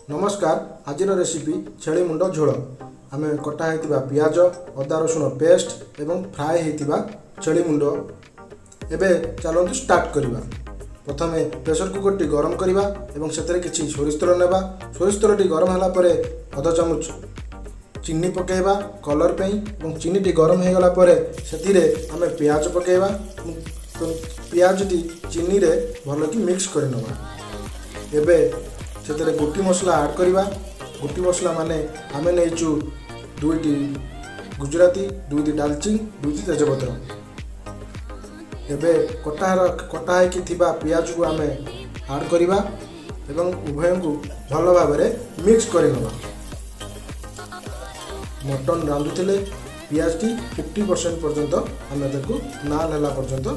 नमस्कार। आज रेसिपी छेली मुंड झोल आम कटा होता पियाज अदा रसुण पेस्ट एवं फ्राए होता छेली मुंड एवं चलतु स्टार्ट करवा। प्रथम प्रेसर कुकर टी गरम करवा एवं से किसी सोरिष तेल नेबा। सोरिष तेल टी गरम होला परे अध चामच चीनी पकेबा कलर पे और चीनी टी गरम हो गला से आम पियाज पकेबा। पियाज टी चीनी रे भल कि मिक्स कर नवा। एबे से गोटी मसला ऐड करवा। गोटी मसला माने आम नहींचु 2टी गुजराती 2टी डालचीन 2टी तेजपत्र। एबे कटा है पियाज को आम ऐड करवा एवं उभय को भल भाव मिक्स कर नवा। मटन रांधुले पियाज टी 50% पर्यंत आम नाल है पर्यंत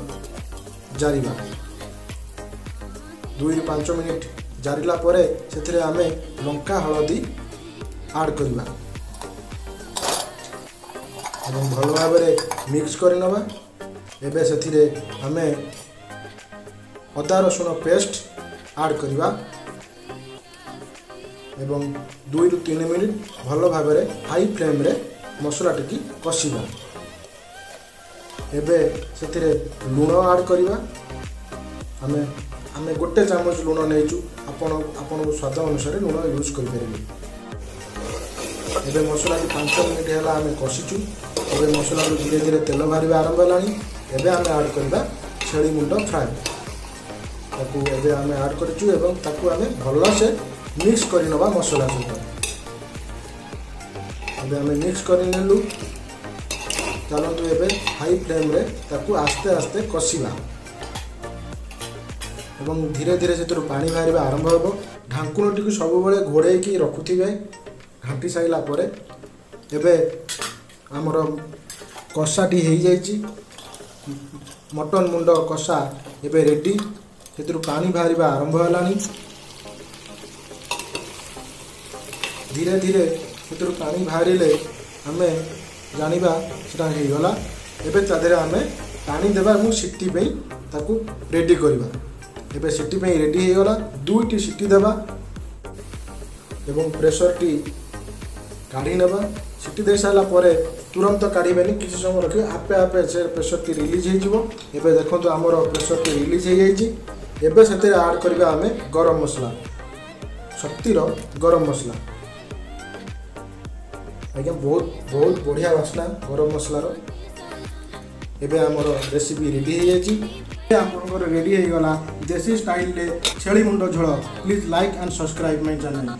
जारिबा। 2 ରୁ 5 मिनिट जारिला परे से आम लंका हलदी ऐड करवा एवं भल भाव मिक्स कर नवा। एबे से आम अदा रसुण पेस्ट ऐड करवा एवं 2 ରୁ 3 मिनिट भल भाव हाई फ्लेम रे मसला टी कषिबा। एबे से लुण ऐड करवा। आम गोटे चामच लुण नहींचु आपण स्वाद अनुसार लुण यूज करें। एबे मसला 5 मिनिट है आम कषिचु। एबे मसला धीरे धीरे तेल बाहर आरंभ है। एबे आम ऐड करवा छेली मुंड फ्राए ताकू एबे आम ऐड करूँ एवं ताकू आम भल से मिक्स कर नवा मसला सहित। एबे आम मिक्स कर नेलु। चलतु एबे हाई फ्लेम रे ताकू आस्ते आस्ते कषिबा एवं धीरे धीरे से पानी बाहर आरंभ हो। ढांकुण टी सब घोड़े रखुवे। घाटी साइला परे एबे आमर कषा टी हो जाइए। मटन मुंड कषा एबे रेडी। से पानी बाहर आरंभ है। धीरे धीरे से पानी बाहर आम जाना सेटा हो गला। एबे तादेह आम पानी देवा और सीटी पे ताकू रेडी करवा। एबे सीटी पे रेडी हो गला। 2टी सीटी देवा एवं प्रेशर टी काढ़ी नेबा। सीटी दे सारा पर तुरंत काढ़ी किसी समय रखिए आपे आपे से प्रेशर टी रिलीज हो। एबे देखो आमर प्रेशर टी रिलीज हो जाइए। एबे से ऐड करवा आम गरम मसला शक्तिर गरम मसला। आज्ञा बहुत बहुत बढ़िया बास्ना गरम मसलार। एबे आमर रेसिपी रेडी हो जाइए। आपंकर रेडी हो गला देसी स्टाइल छेली मुंड झोल। Please like and subscribe my channel.